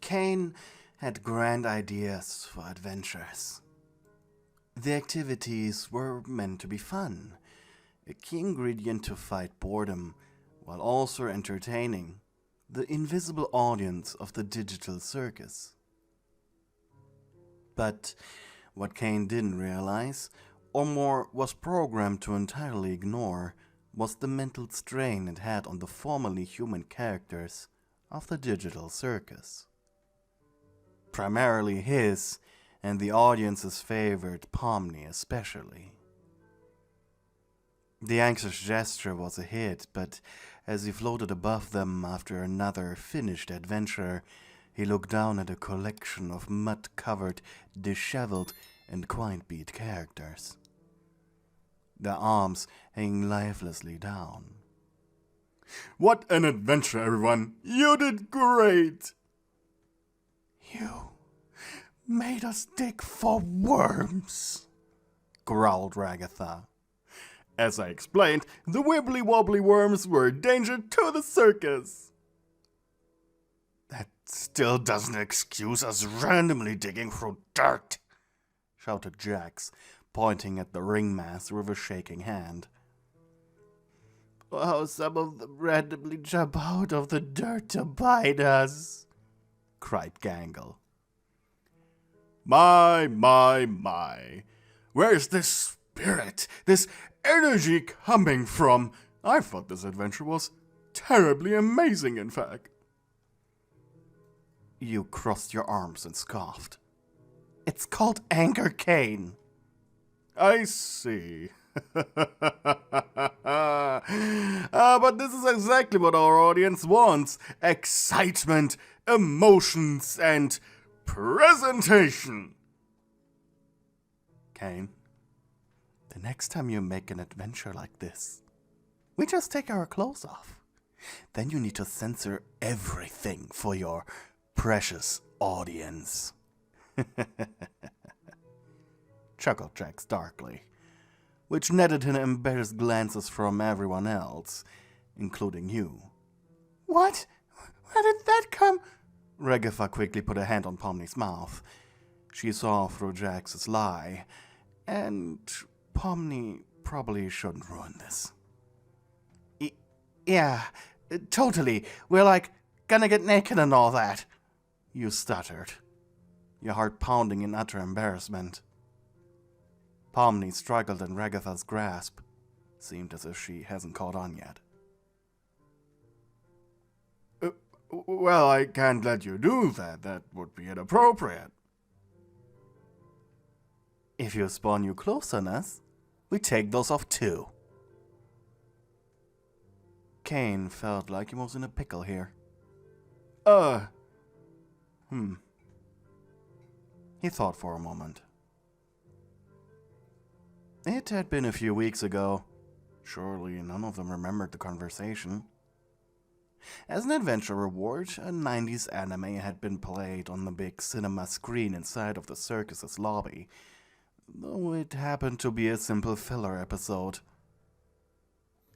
Kane had grand ideas for adventures. The activities were meant to be fun, a key ingredient to fight boredom, while also entertaining the invisible audience of the digital circus. But what Kane didn't realize, or more was programmed to entirely ignore, was the mental strain it had on the formerly human characters of the digital circus. Primarily his and the audience's favorite Pomni especially. The anxious gesture was a hit, but as he floated above them after another finished adventure, he looked down at a collection of mud-covered, disheveled, and quite-beat characters, their arms hanging lifelessly down. What an adventure, everyone! You did great! You made us dig for worms, growled Ragatha. As I explained, the wibbly-wobbly worms were a danger to the circus. That still doesn't excuse us randomly digging through dirt, shouted Jax, pointing at the ringmaster with a shaking hand. How some of them randomly jump out of the dirt to bite us, cried Gangle. My. Where's this spirit, this energy coming from? I thought this adventure was terribly amazing, in fact. You crossed your arms and scoffed. It's called anger, Kane. I see. But this is exactly what our audience wants. Excitement, emotions, and presentation. Kane, the next time you make an adventure like this, we just take our clothes off. Then you need to censor everything for your precious audience. Chuckled Jax darkly, which netted him embarrassed glances from everyone else, including you. What? Where did that come? Ragatha quickly put a hand on Pomni's mouth. She saw through Jax's lie, and Pomni probably shouldn't ruin this. Yeah, totally. We're gonna get naked and all that. You stuttered, your heart pounding in utter embarrassment. Pomni struggled in Ragatha's grasp. Seemed as if she hasn't caught on yet. Well, I can't let you do that. That would be inappropriate. If you spawn new clothes on us, we take those off too. Kane felt like he was in a pickle here. He thought for a moment. It had been a few weeks ago. Surely none of them remembered the conversation. As an adventure reward, a 90s anime had been played on the big cinema screen inside of the circus's lobby, though it happened to be a simple filler episode.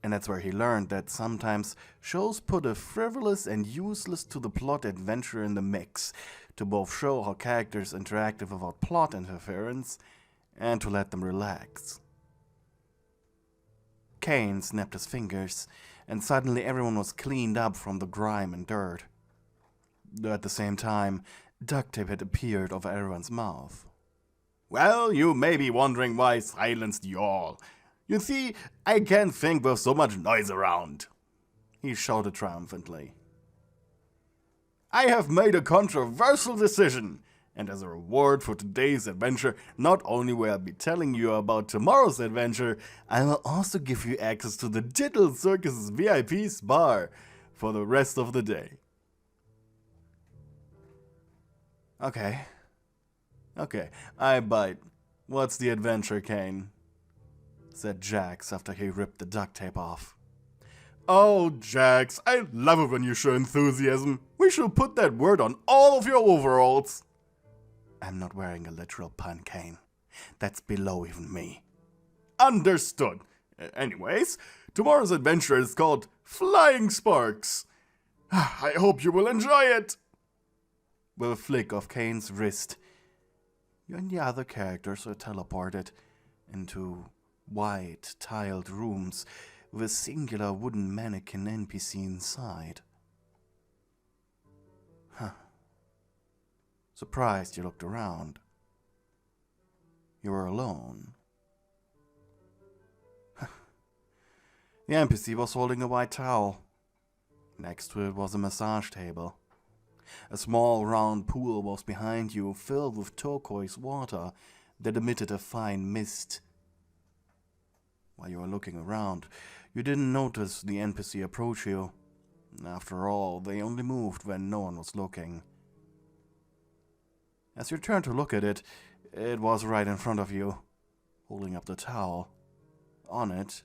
And that's where he learned that sometimes shows put a frivolous and useless to the plot adventure in the mix, to both show how characters interacted without plot interference, and to let them relax. Kane snapped his fingers, and suddenly everyone was cleaned up from the grime and dirt. At the same time, duct tape had appeared over everyone's mouth. Well, you may be wondering why I silenced you all. You see, I can't think with so much noise around, he shouted triumphantly. I have made a controversial decision, and as a reward for today's adventure, not only will I be telling you about tomorrow's adventure, I will also give you access to the Digital Circus VIP bar for the rest of the day. Okay, I bite. What's the adventure, Kane? Said Jax after he ripped the duct tape off. Oh, Jax, I love it when you show enthusiasm. We should put that word on all of your overalls. I'm not wearing a literal pun, Kane. That's below even me. Understood. Anyways, tomorrow's adventure is called Flying Sparks. I hope you will enjoy it. With a flick of Kane's wrist, you and the other characters are teleported into white, tiled rooms with a singular wooden mannequin NPC inside. Huh. Surprised, you looked around. You were alone. The NPC was holding a white towel. Next to it was a massage table. A small round pool was behind you, filled with turquoise water that emitted a fine mist. While you were looking around, you didn't notice the NPC approach you. After all, they only moved when no one was looking. As you turned to look at it, it was right in front of you, holding up the towel. On it,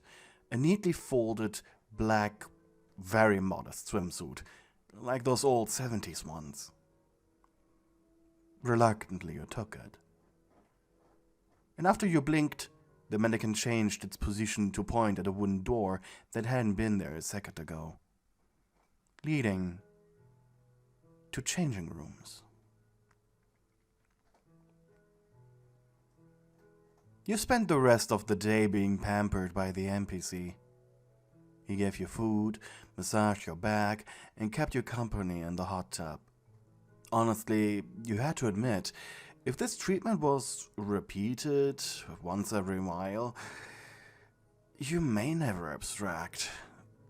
a neatly folded, black, very modest swimsuit, like those old 70s ones. Reluctantly, you took it. And after you blinked, the mannequin changed its position to point at a wooden door that hadn't been there a second ago, leading to changing rooms. You spent the rest of the day being pampered by the NPC. He gave you food, massaged your back, and kept you company in the hot tub. Honestly, you had to admit, if this treatment was repeated once every while, you may never abstract.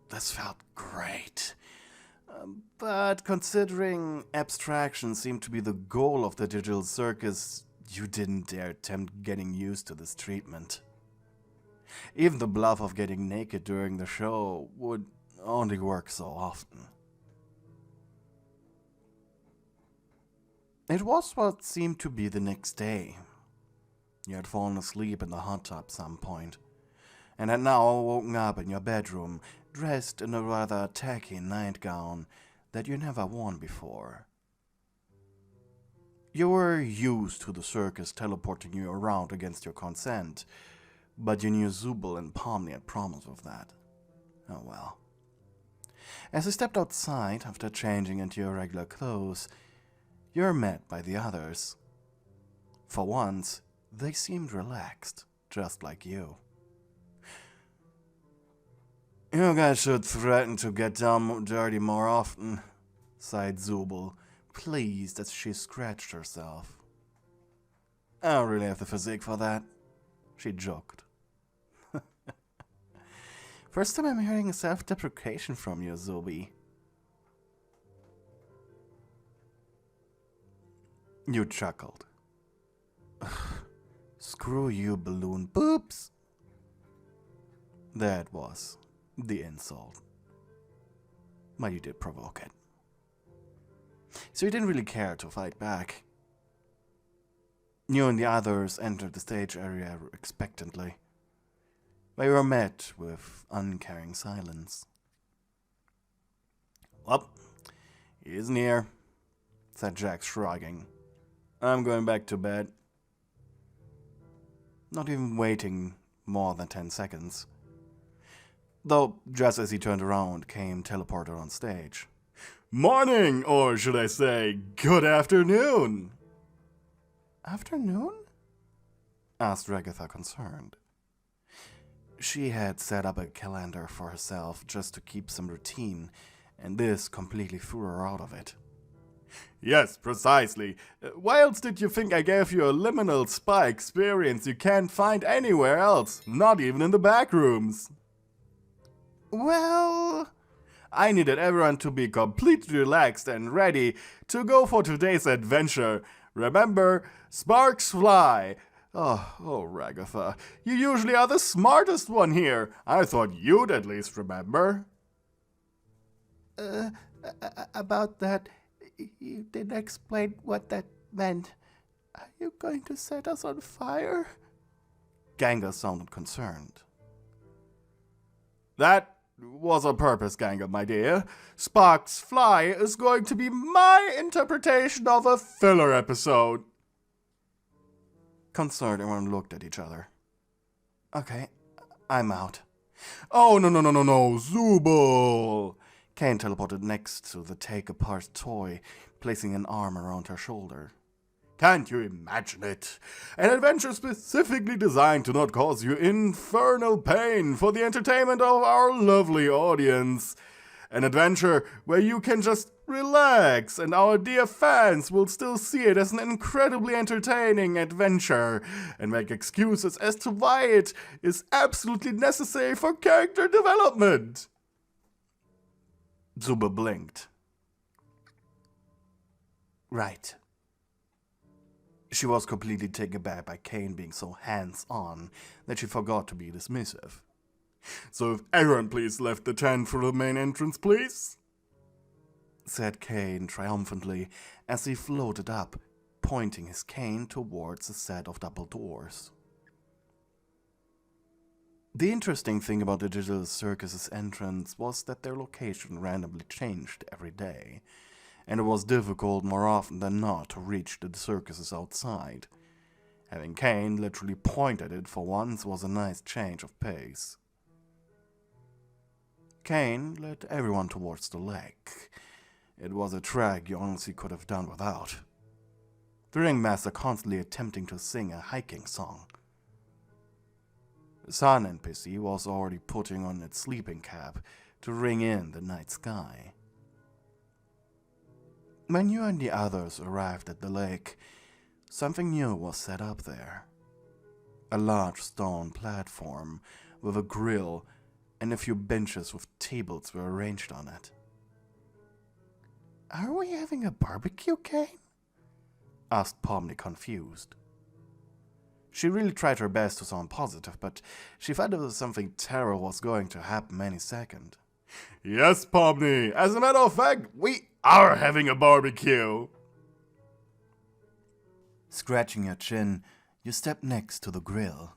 This felt great. But considering abstraction seemed to be the goal of the digital circus, you didn't dare attempt getting used to this treatment. Even the bluff of getting naked during the show would only work so often. It was what seemed to be the next day. You had fallen asleep in the hot tub some point, and had now woken up in your bedroom, dressed in a rather tacky nightgown that you never worn before. You were used to the circus teleporting you around against your consent, but you knew Zubul and Pomni had problems with that. Oh well. As you stepped outside after changing into your regular clothes, you were met by the others. For once, they seemed relaxed, just like you. You guys should threaten to get down dirty more often, sighed Zubul, pleased as she scratched herself. I don't really have the physique for that, she joked. First time I'm hearing self-deprecation from you, Zubi. You chuckled. Screw you, balloon boobs. That was the insult. But you did provoke it. So you didn't really care to fight back. You and the others entered the stage area expectantly, where you were met with uncaring silence. Well, he isn't here, said Jack, shrugging. I'm going back to bed. Not even waiting more than 10 seconds. Though, just as he turned around, came teleporter on stage. Morning, or should I say, good afternoon. Afternoon? Asked Ragatha, concerned. She had set up a calendar for herself just to keep some routine, and this completely threw her out of it. Yes, precisely. Why else did you think I gave you a liminal spa experience you can't find anywhere else, not even in the back rooms? Well, I needed everyone to be completely relaxed and ready to go for today's adventure. Remember, sparks fly. Oh, Ragatha, you usually are the smartest one here. I thought you'd at least remember. About that, you didn't explain what that meant. Are you going to set us on fire? Ganga sounded concerned. That was on purpose, Ganga, my dear. Sparks Fly is going to be my interpretation of a filler episode. Concerned, everyone looked at each other. Okay, I'm out. Oh, no, Zubul! Kane teleported next to the take-apart toy, placing an arm around her shoulder. Can't you imagine it? An adventure specifically designed to not cause you infernal pain for the entertainment of our lovely audience. An adventure where you can just relax and our dear fans will still see it as an incredibly entertaining adventure and make excuses as to why it is absolutely necessary for character development. Zuba blinked. Right. She was completely taken aback by Kane being so hands-on that she forgot to be dismissive. So if everyone please left the tent for the main entrance, please, said Kane triumphantly as he floated up, pointing his cane towards a set of double doors. The interesting thing about the Digital Circus's entrance was that their location randomly changed every day, and it was difficult more often than not to reach the circuses outside. Having Kane literally point at it for once was a nice change of pace. Kane led everyone towards the lake. It was a track you honestly could have done without. The ringmaster constantly attempting to sing a hiking song. The sun NPC was already putting on its sleeping cap to ring in the night sky. When you and the others arrived at the lake, something new was set up there. A large stone platform with a grill and a few benches with tables were arranged on it. Are we having a barbecue, Kane? Asked Pomni, confused. She really tried her best to sound positive, but she felt that something terrible was going to happen any second. Yes, Pomni. As a matter of fact, we are having a barbecue. Scratching your chin, you stepped next to the grill.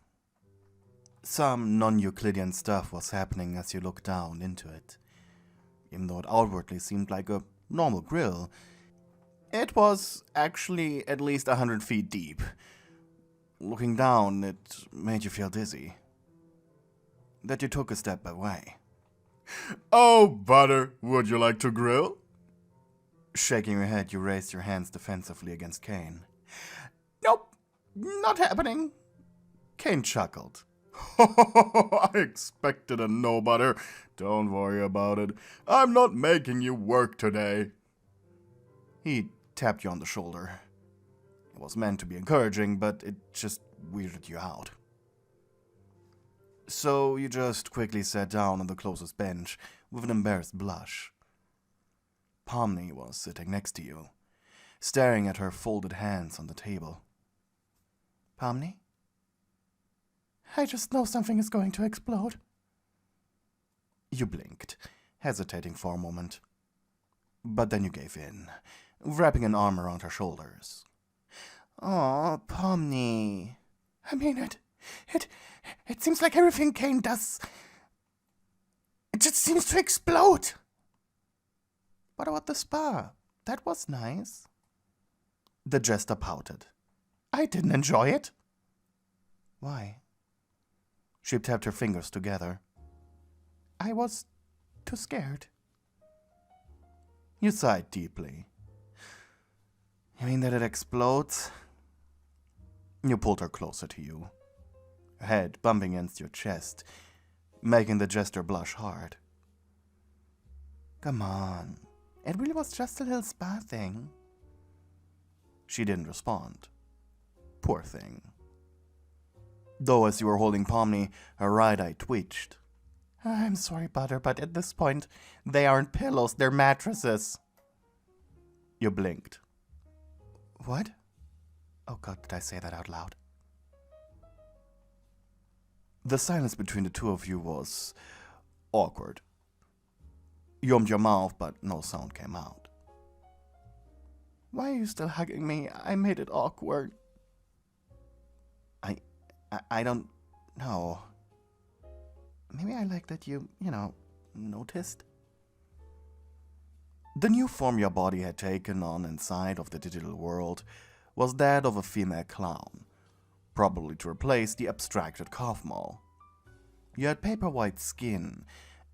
Some non-Euclidean stuff was happening as you looked down into it. Even though it outwardly seemed like a normal grill, it was actually at least 100 feet deep. Looking down, it made you feel dizzy. That you took a step away. Oh, Butter, would you like to grill? Shaking your head, you raised your hands defensively against Kane. Nope, not happening. Kane chuckled. I expected a no, Butter. Don't worry about it. I'm not making you work today. He tapped you on the shoulder. It was meant to be encouraging, but it just weirded you out. So you just quickly sat down on the closest bench with an embarrassed blush. Pomni was sitting next to you, staring at her folded hands on the table. Pomni? I just know something is going to explode. You blinked, hesitating for a moment. But then you gave in, wrapping an arm around her shoulders. Aw, Pomni. I mean it. It seems like everything Kane does, it just seems to explode. What about the spa? That was nice. The jester pouted. I didn't enjoy it. Why? She tapped her fingers together. I was too scared. You sighed deeply. You mean that it explodes? You pulled her closer to you, her head bumping against your chest, making the jester blush hard. Come on, it really was just a little spa thing. She didn't respond. Poor thing. Though as you were holding Pomni, her right eye twitched. I'm sorry, Butter, but at this point, they aren't pillows, they're mattresses. You blinked. What? Oh God, did I say that out loud? The silence between the two of you was awkward. You opened your mouth, but no sound came out. Why are you still hugging me? I made it awkward. I don't know. Maybe I like that you noticed. The new form your body had taken on inside of the digital world was that of a female clown, probably to replace the abstracted Kaufmal. You had paper white skin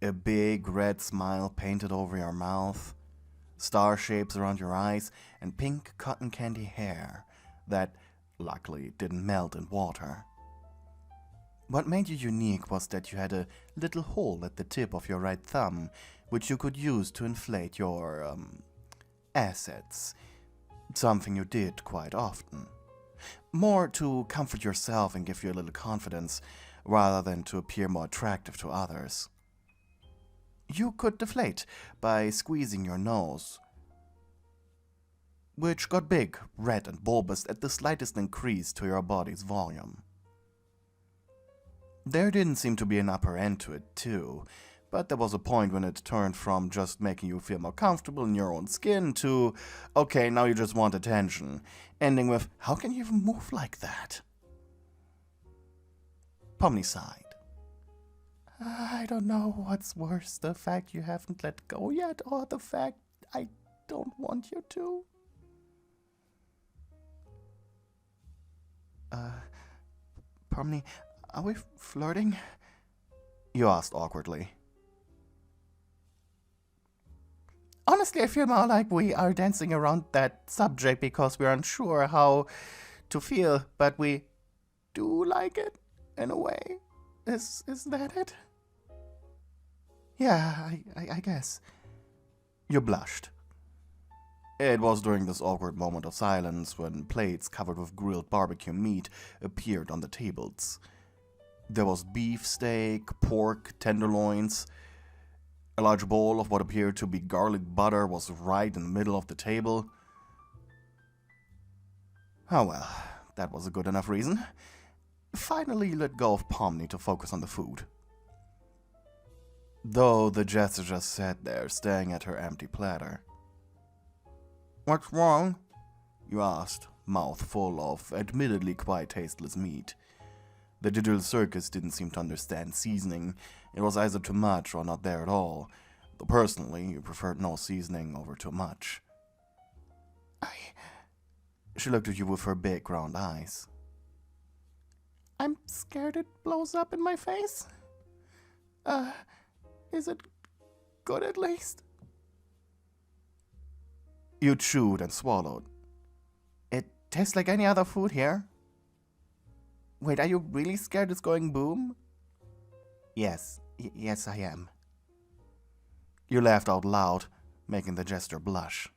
A big red smile painted over your mouth, star shapes around your eyes, and pink cotton candy hair that, luckily, didn't melt in water. What made you unique was that you had a little hole at the tip of your right thumb, which you could use to inflate your, assets. Something you did quite often. More to comfort yourself and give you a little confidence, rather than to appear more attractive to others. You could deflate by squeezing your nose, which got big, red, and bulbous at the slightest increase to your body's volume. There didn't seem to be an upper end to it, too, but there was a point when it turned from just making you feel more comfortable in your own skin to, okay, now you just want attention, ending with, how can you even move like that? Pomni sighed. I don't know what's worse, the fact you haven't let go yet, or the fact I don't want you to. Pomni, are we flirting? You asked awkwardly. Honestly, I feel more like we are dancing around that subject because we're unsure how to feel, but we do like it, in a way. Is that it? Yeah, I guess. You blushed. It was during this awkward moment of silence when plates covered with grilled barbecue meat appeared on the tables. There was beef steak, pork, tenderloins. A large bowl of what appeared to be garlic butter was right in the middle of the table. Oh well, that was a good enough reason. Finally, you let go of Pomni to focus on the food. Though the jester just sat there, staring at her empty platter. What's wrong? You asked, mouth full of admittedly quite tasteless meat. The digital circus didn't seem to understand seasoning. It was either too much or not there at all, though personally you preferred no seasoning over too much. She looked at you with her big round eyes. I'm scared it blows up in my face. Is it good at least? You chewed and swallowed. It tastes like any other food here. Wait, are you really scared it's going boom? Yes, yes I am. You laughed out loud, making the jester blush.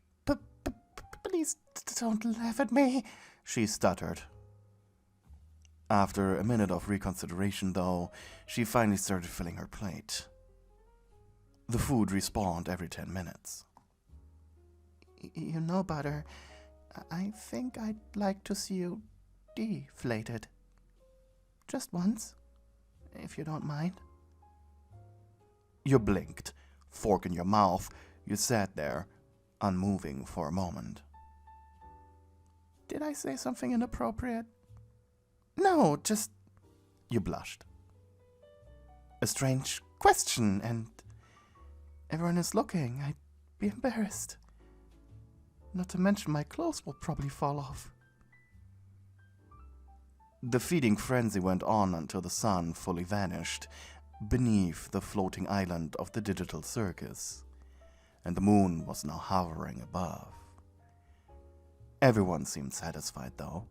Please don't laugh at me, she stuttered. After a minute of reconsideration, though, she finally started filling her plate. The food respawned every 10 minutes. You know, Butter, I think I'd like to see you deflated. Just once, if you don't mind. You blinked, fork in your mouth. You sat there, unmoving for a moment. Did I say something inappropriate? No, just... You blushed. A strange question, and everyone is looking. I'd be embarrassed. Not to mention my clothes will probably fall off. The feeding frenzy went on until the sun fully vanished beneath the floating island of the digital circus, and the moon was now hovering above. Everyone seemed satisfied, though.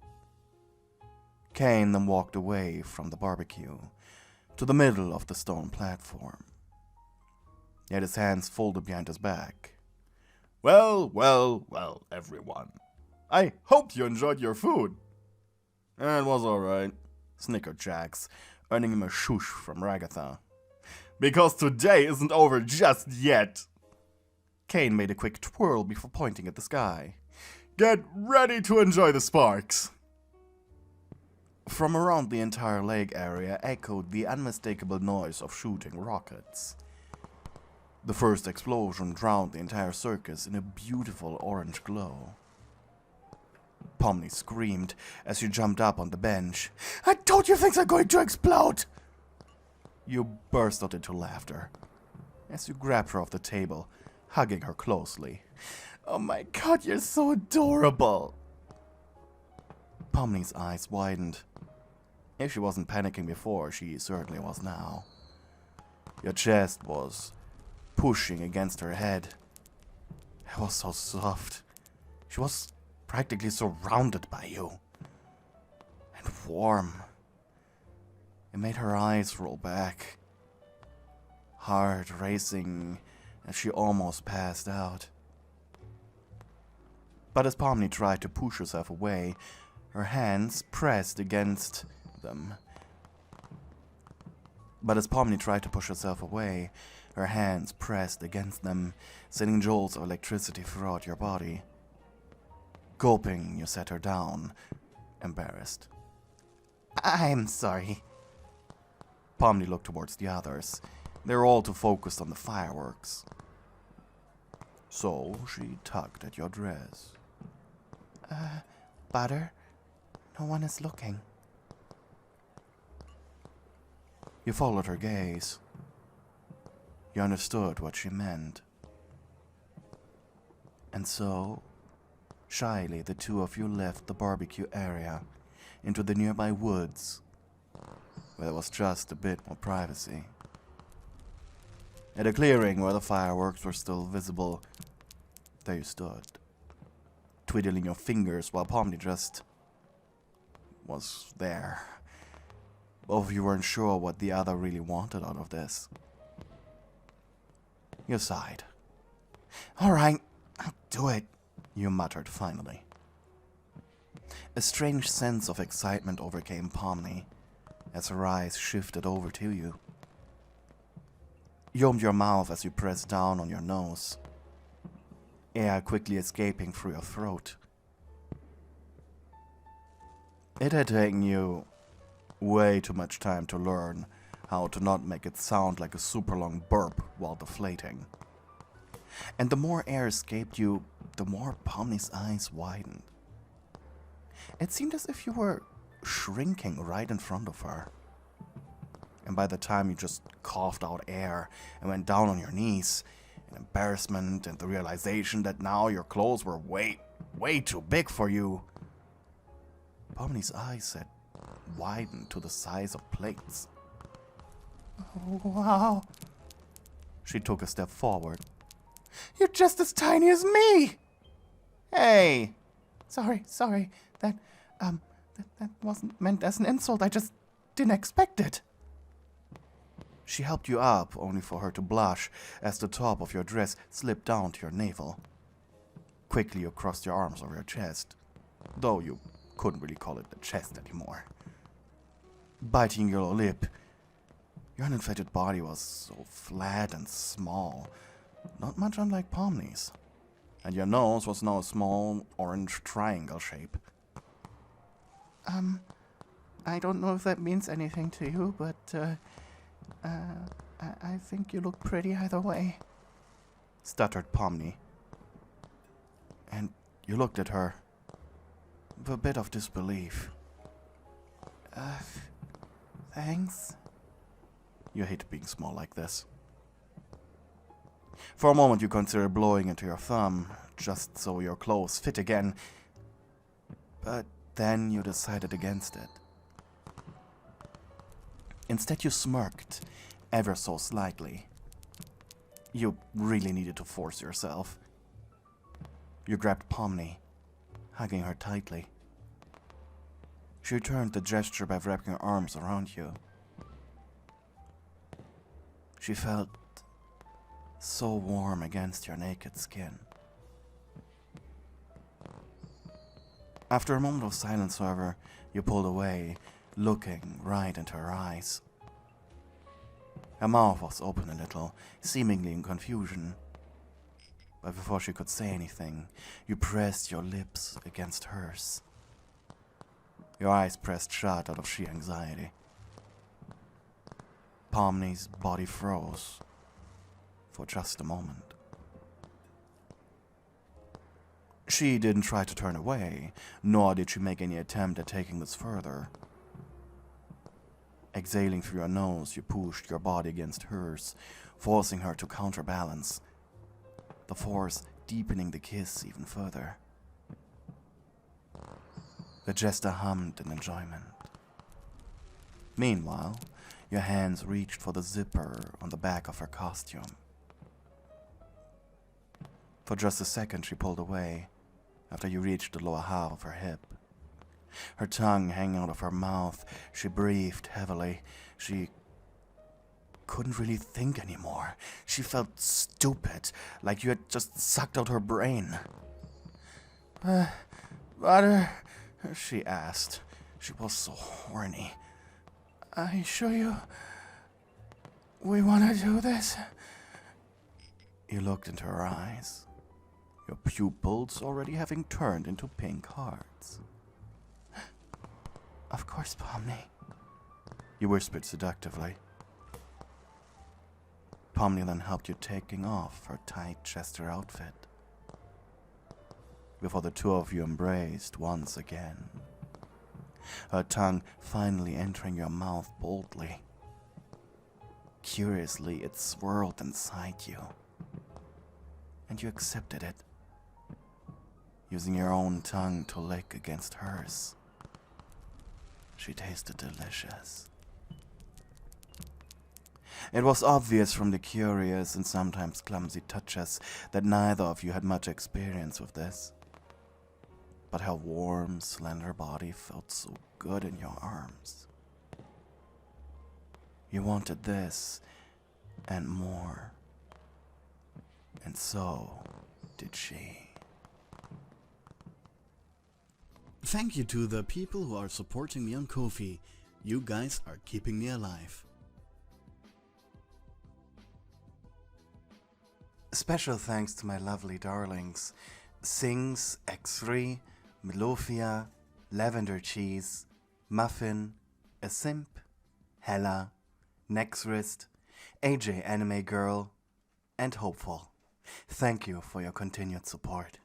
Kane then walked away from the barbecue to the middle of the stone platform. He had his hands folded behind his back. Well, well, well, everyone. I hope you enjoyed your food. It was alright, snickered Jax, earning him a shoosh from Ragatha. Because today isn't over just yet. Kane made a quick twirl before pointing at the sky. Get ready to enjoy the sparks. From around the entire lake area echoed the unmistakable noise of shooting rockets. The first explosion drowned the entire circus in a beautiful orange glow. Pomni screamed as she jumped up on the bench. I told you things are going to explode! You burst out into laughter as you grabbed her off the table, hugging her closely. Oh my god, you're so adorable! Pomni's eyes widened. If she wasn't panicking before, she certainly was now. Your chest was pushing against her head. It was so soft. She was practically surrounded by you. And warm. It made her eyes roll back. Heart racing as she almost passed out. But as Pomni tried to push herself away, her hands pressed against them. Sending jolts of electricity throughout your body. Gulping, you set her down, embarrassed. I'm sorry. Pomni looked towards the others. They were all too focused on the fireworks. So she tugged at your dress. Butter? No one is looking. You followed her gaze. You understood what she meant. And so, shyly, the two of you left the barbecue area into the nearby woods, where there was just a bit more privacy. At a clearing where the fireworks were still visible, there you stood, twiddling your fingers while Pomni just was there. Both of you weren't sure what the other really wanted out of this. You sighed. All right, I'll do it, you muttered finally. A strange sense of excitement overcame Pomni as her eyes shifted over to you. You opened your mouth as you pressed down on your nose, air quickly escaping through your throat. It had taken you way too much time to learn how to not make it sound like a super long burp while deflating. And the more air escaped you, the more Pomni's eyes widened. It seemed as if you were shrinking right in front of her. And by the time you just coughed out air and went down on your knees, in embarrassment and the realization that now your clothes were way too big for you, Pomni's eyes had widened to the size of plates. Oh, wow. She took a step forward. You're just as tiny as me! Hey! Sorry. That wasn't meant as an insult. I just didn't expect it. She helped you up, only for her to blush as the top of your dress slipped down to your navel. Quickly you crossed your arms over your chest, though you couldn't really call it a chest anymore. Biting your lip, your uninfected body was so flat and small, not much unlike Pomni's. And your nose was now a small orange triangle shape. I don't know if that means anything to you, but, I think you look pretty either way, stuttered Pomni. And you looked at her with a bit of disbelief. Thanks. You hate being small like this. For a moment you considered blowing into your thumb, just so your clothes fit again, but then you decided against it. Instead you smirked, ever so slightly. You really needed to force yourself. You grabbed Pomni, hugging her tightly. She returned the gesture by wrapping her arms around you. She felt so warm against your naked skin. After a moment of silence, however, you pulled away, looking right into her eyes. Her mouth was open a little, seemingly in confusion. But before she could say anything, you pressed your lips against hers. Your eyes pressed shut out of sheer anxiety. Pomni's body froze for just a moment. She didn't try to turn away, nor did she make any attempt at taking this further. Exhaling through your nose, you pushed your body against hers, forcing her to counterbalance, the force deepening the kiss even further. The jester hummed in enjoyment. Meanwhile, Your hands reached for the zipper on the back of her costume. For just a second she pulled away, after you reached the lower half of her hip. Her tongue hanging out of her mouth, she breathed heavily. She couldn't really think anymore. She felt stupid, like you had just sucked out her brain. Butter? She asked. She was so horny. Are you sure we want to do this? You looked into her eyes, your pupils already having turned into pink hearts. Of course, Pomni, you whispered seductively. Pomni then helped you taking off her tight Chester outfit, before the two of you embraced once again, her tongue finally entering your mouth boldly. Curiously, it swirled inside you, and you accepted it, using your own tongue to lick against hers. She tasted delicious. It was obvious from the curious and sometimes clumsy touches that neither of you had much experience with this. But her warm, slender body felt so good in your arms. You wanted this and more. And so did she. Thank you to the people who are supporting me on Ko-fi. You guys are keeping me alive. Special thanks to my lovely darlings, Sings, X3, Melofia, Lavender Cheese, Muffin, A Simp, Hella, Nexrist, AJ Anime Girl, and Hopeful. Thank you for your continued support.